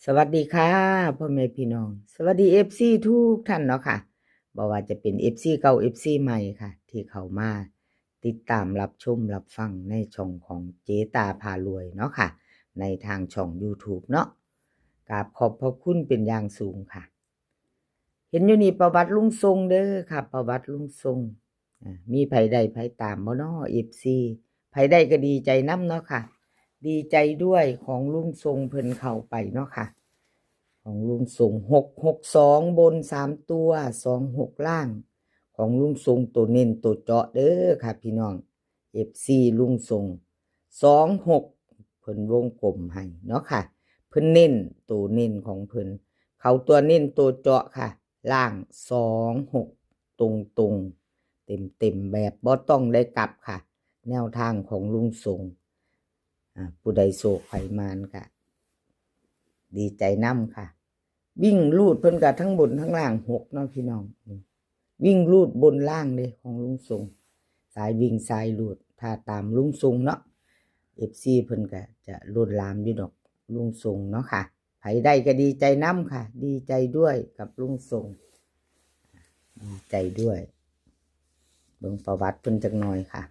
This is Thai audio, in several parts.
สวัสดีค่ะพ่อแม่พี่น้องสวัสดีFCทุกท่านเนาะค่ะบ่ว่าจะเป็น FC เก่า FC ใหม่ค่ะที่เข้ามาติดตามรับชมรับฟังในช่องของเจ๊ตาพารวยเนาะค่ะในทางช่อง YouTube เนาะกราบขอบพระคุณเป็นอย่างสูงค่ะเห็นอยู่นี่ประวัติลุงทรงเด้อค่ะประวัติลุงทรงมีไผใดไผตามบ่เนาะ FC ไผใดก็ดีใจนำเนาะค่ะดีใจด้วยของลุงทรงเพิ่นเข้าไปเนาะค่ะ ของลุงส่ง662บน3 ตัว26ล่างของลุงทรงตัวเน้นตัวเจาะเด้อค่ะพี่น้อง FC ลุงทรง26เพิ่นวงกลมให้เนาะค่ะเพิ่นเน้นตัวเน้นของเพิ่นเขาตัวเน้นตัวเจาะค่ะล่าง26ตรงๆเต็มๆแบบบ่ต้องได้กลับค่ะแนวทางของลุงทรงผู้ใดโศกไผมานก็ดีใจนำค่ะวิ่งลูดเพิ่นก็ทั้งบนทั้งล่าง6เนาะพี่น้องวิ่งลูดบนล่างเลยของลุงทรงสายวิ่งสายลูดถ้าตามลุงทรงเนาะ FC เพิ่นก็จะลวนลามอยู่ดอกลุงทรงเนาะค่ะไผได้ก็ดีใจนำค่ะดีใจด้วยกับลุงทรงดีใจด้วยเบิ่งประวัติเพิ่นจักหน่อยค่ะ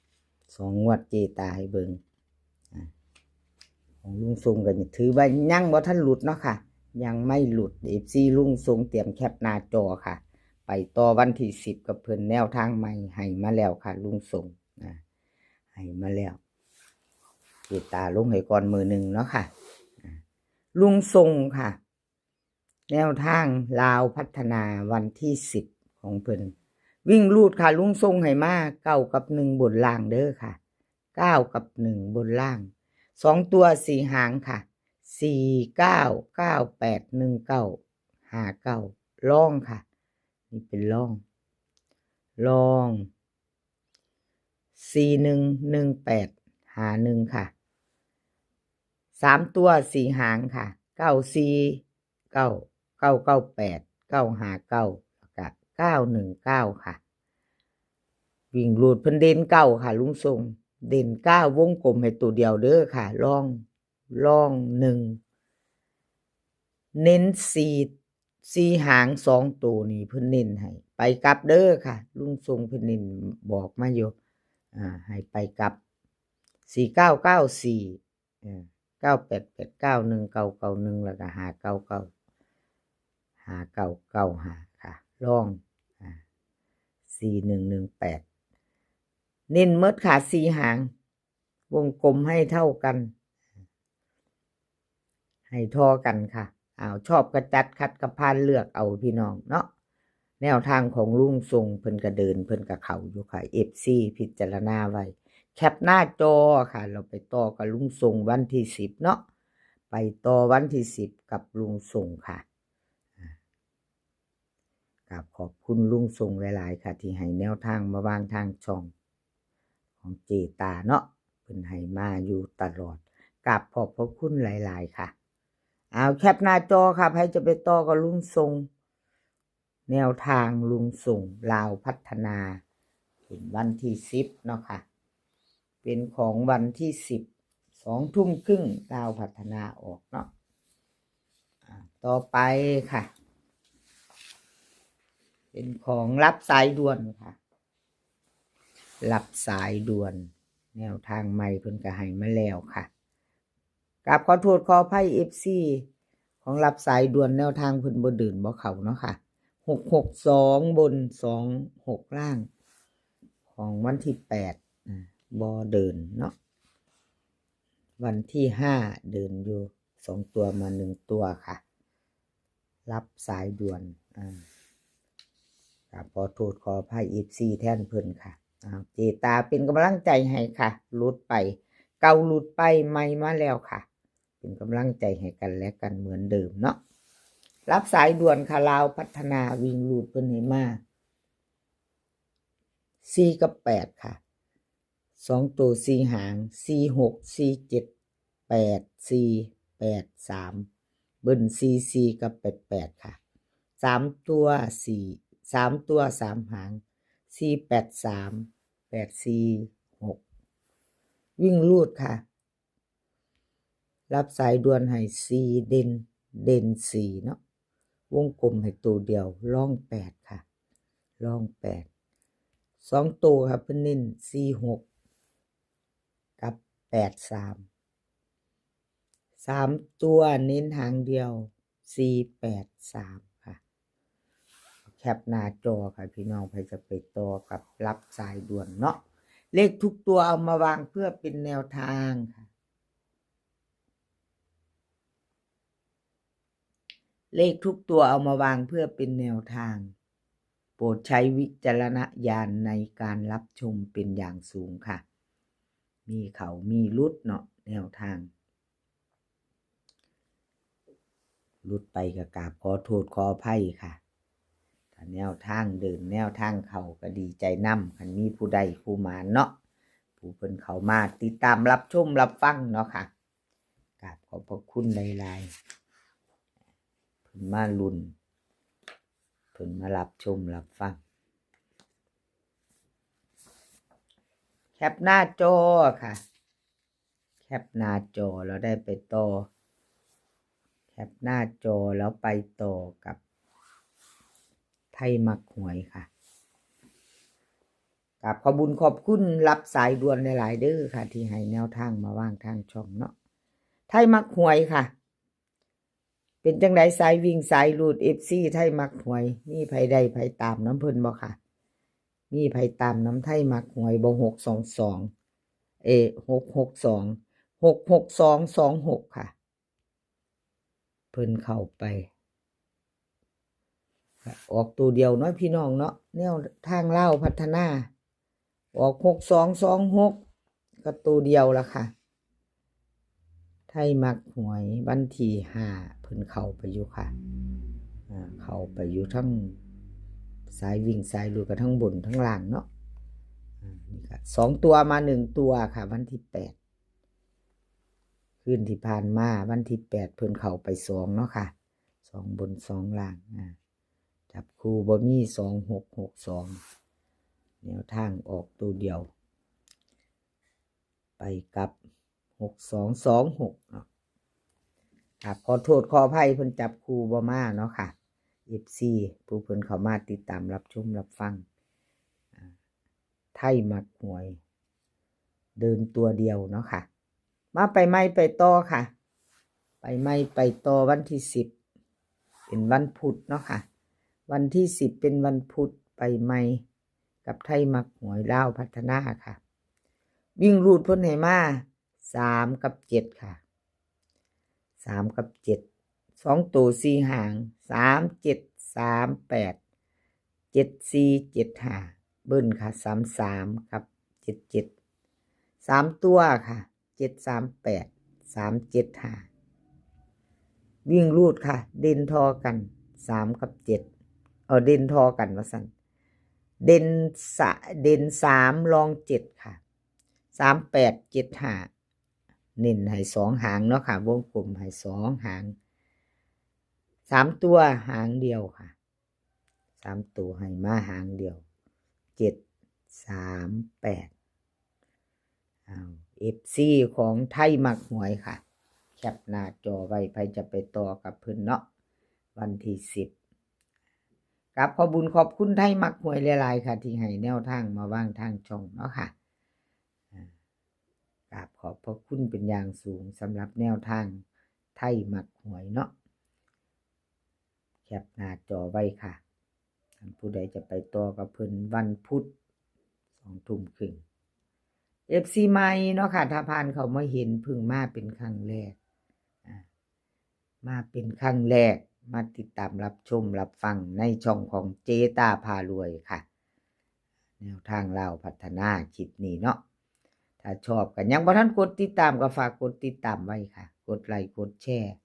2 งวดเจตาให้เบิ่งของลุงทรงก็ถือว่ายังบ่ทันหลุดเนาะค่ะยังไม่หลุด FC ลุงทรงเตรียมแคปหน้าจอค่ะไปต่อวันที่10กับเพิ่นแนวทางใหม่ให้มาแล้วค่ะลุงทรงให้มาแล้วติดตาลงให้ก่อนมือหนึ่งเนาะค่ะลุงทรงค่ะแนวทางลาวพัฒนาวันที่10ของเพิ่นวิ่งลูดค่ะลุงทรงให้มา9กับ1บนล่างเด้อค่ะ9กับ1บนล่าง2ตัว4หางค่ะ4 9 9 8 1 9 5 9ล่องค่ะนี่เป็นล่อง411851ค่ะ3ตัว4หางค่ะ94 9 998 959แล้วก็919ค่ะวิ่งรูดเพิ่นเด่น9ค่ะลุงทรงเด่น9วงกลมให้ตัวเดียวเด้อค่ะล่อง1เน้น4หาง2ตัวนี่เพิ่นเน้นให้ไปกลับเด้อค่ะลุงทรงเพิ่นเน้นบอกมาอยู่ให้ไปกลับ4994 98891991แล้วก็599ค่ะล่อง4118เน้นหมดค่ะ4หางวงกลมให้เท่ากันให้ทอกันค่ะชอบกระจัดคัดกระพานเลือกเอาพี่น้องเนาะแนวทางของลุงทรงเพิ่นก็เดินเพิ่นก็เข้าอยู่ค่ะ FC พิจารณาไว้แคปหน้าจอค่ะเราไปต่อกับลุงทรงวันที่10เนาะไปต่อวันที่10กับลุงทรงค่ะกับขอบคุณลุงทรงหลายๆค่ะที่ให้แนวทางมาวางทางช่องของเจตาเนาะเพิ่นให้มาอยู่ตลอดกับขอบพระคุณหลายๆค่ะแคปหน้าจอค่ะใครจะไปต่อกับลุงทรงแนวทางลุงทรงลาวพัฒนาเป็นวันที่10เนาะค่ะเป็นของวันที่10 2 ทุ่มครึ่งลาวพัฒนาออกเนาะต่อไปค่ะเป็นของรับสายด่วนค่ะรับสายด่วนแนวทางใหม่เพิ่นก็ให้มาแล้วค่ะกราบขอโทษขออภัย FC ของรับสายด่วนแนวทางเพิ่นบ่เดินบ่เข้าเนาะค่ะ662บน26ล่างของวันที่8บ่เดินเนาะวันที่5เดินอยู่2ตัวมา1ตัวค่ะรับสายด่วนขอโทษขออภัย FC แทนเพิ่นค่ะเจตาเป็นกำลังใจให้ค่ะหลุดไปเก่าหลุดไปใหม่มาแล้วค่ะเป็นกำลังใจให้กันและกันเหมือนเดิมเนาะรับสายด่วนค่ะลาวพัฒนาวิ่งหลุดเพิ่นให้มา4กับ8ค่ะ2ตัว4หาง46 47 84 83เบิ้ล44กับ88ค่ะ3ตัว3ตัว3หาง483 846วิ่งลูดค่ะ รับสายด่วนให้4เด่น4เนาะวงกลมให้ตัวเดียวร่อง8ค่ะร่อง8 2ตัวครับเพิ่นเน้น46กับ83 3ตัวเน้นหางเดียว483ค่ะแคปหน้าจอค่ะพี่น้องใครจะไปต่อกับรับสายด่วนเนาะเลขทุกตัวเอามาวางเพื่อเป็นแนวทางค่ะเลขทุกตัวเอามาวางเพื่อเป็นแนวทางโปรดใช้วิจารณญาณในการรับชมเป็นอย่างสูงค่ะมีเขามีรุดเนาะแนวทางรุดไปกับกราบขอโทษขออภัยค่ะถ้าแนวทางเดินแนวทางเขาก็ดีใจนำคันมีผู้ใดผู้มาเนาะผู้เพิ่นเข้ามาติดตามรับชมรับฟังเนาะค่ะกราบขอบพระคุณหลายๆเพิ่นมาลุ้นเพิ่นมารับชมรับฟังแคปหน้าจอค่ะแคปหน้าจอแล้วได้ไปต่อแคปหน้าจอแล้วไปต่อกับไทยมักหวยค่ะกับขอบุญขอบคุณรับสายด่วนหลายๆเด้อค่ะที่ให้แนวทางมาว่างทางช่องเนาะไทยมักหวยค่ะเป็นจังไดสายวิ่งสายรูด FC ไทยมักหวยมีไผใดไผตามน้ำเพิ่นบ่ค่ะมีไผตามน้ำไทยมักหวยบ่622662 66226ค่ะเพิ่นเข้าไปออกตัวเดียวเนาะพี่น้องเนาะแนวทางเล่าพัฒนาออก6226ก็ตัวเดียวละค่ะไทยมักหวยวันที่5เพิ่นเข้าไปอยู่ค่ะเข้าไปอยู่ทั้งสายวิ่งสายลุยกับทั้งบนทั้งล่างเนาะนี่ค่ะ2ตัวมา1ตัวค่ะวันที่8คืนที่ผ่านมาวันที่8เพิ่นเข้าไป2เนาะค่ะ2บน2ล่างจับคู่บ่มี2662แนวทางออกตัวเดียวไปกับ6226เนาะครับขอโทษขออภัยเพิ่นจับคู่บ่มาเนาะค่ะ FC ผู้เพิ่นเข้ามาติดตามรับชมรับฟังไทยมักหวยเดินตัวเดียวเนาะค่ะมาไปไม่ไปต่อค่ะไปไม่ไปต่อวันที่10เป็นวันพุธเนาะค่ะวันที่10เป็นวันพุธไปไม่กับไทยมักหวยลาวพัฒนาค่ะวิ่งรูดเพิ่นให้มา3กับ7ค่ะ3กับ7 2ตัว4หาง3 7 3 8 7 4 7 5เบิ้ลค่ะ33กับ77 3ตัวค่ะ738 375วิ่งรูดค่ะเด่นทอกัน3กับ7เด่นทอกันว่าซั่นเด่น3รอง7ค่ะ38 75เน้นให้2หางเนาะค่ะวงกลมให้2หาง3ตัวหางเดียวค่ะ3ตัวให้มาหางเดียว738FC ของไทยมักหวยค่ะแคปหน้าจอไว้ใครจะไปต่อกับเพิ่นเนาะวันที่10ครับขอบุญขอบคุณไทยมักหวยหลายๆค่ะที่ให้แนวทางมาว่างทางช่องเนาะค่ะกราบขอบพระคุณเป็นอย่างสูงสำหรับแนวทางไทยมักหวยเนาะแคปหน้าจอไว้ค่ะท่านผู้ใดจะไปต่อกับเพิ่นวันพุธ20:30นFC ใหม่เนาะค่ะถ้าผ่านเขามาเห็นพึ่งมาเป็นครั้งแรกมาเป็นครั้งแรกมาติดตามรับชมรับฟังในช่องของเจตาพารวยค่ะแนวทางลาวพัฒนาคลิปนี้เนาะถ้าชอบกันยังบ่ทันกดติดตามก็ฝากกดติดตามไว้ค่ะกดไลค์กดแชร์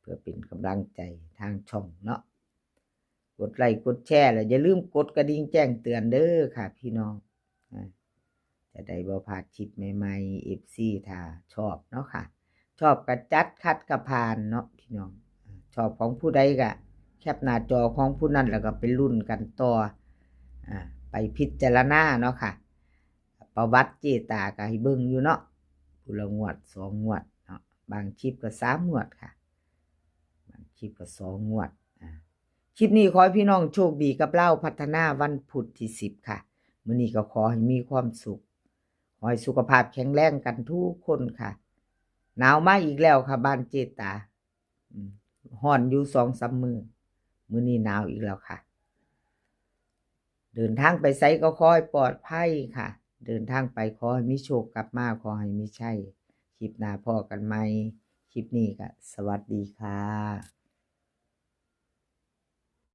เพื่อเป็นกำลังใจทางช่องเนาะกดไลค์กดแชร์แล้วอย่าลืมกดกระดิ่งแจ้งเตือนเด้อค่ะพี่น้องจะได้บ่พลาดคลิปใหม่ๆ FC ถ้าชอบเนาะค่ะชอบก็จัดคัดก็ผ่านเนาะพี่น้องชอบของผู้ใดก็แคปหน้าจอของผู้นั้นแล้วก็ไปลุ้นกันต่อไปพิจารณาเนาะค่ะประวัติเจตาก็ให้เบิ่งอยู่เนาะผู้ละงวด2งวด บางคลิปก็3 งวดค่ะบางคลิปก็2 งวดคลิปนี้ขอให้พี่น้องโชคดีกับเล่าพัฒนาวันพุธที่10ค่ะมื้อนี้ก็ขอให้มีความสุขขอให้สุขภาพแข็งแรงกันทุกคนค่ะหนาวมาอีกแล้วค่ะบ้านเจตาร้อนอยู่2-3 มื้อนี้หนาวอีกแล้วค่ะเดินทางไปไสก็ขอให้ปลอดภัยค่ะเดินทางไปขอให้มีโชคกลับมาขอให้มีชัยคลิปหน้าพ้อกันใหม่คลิปนี้ก็สวัสดีค่ะ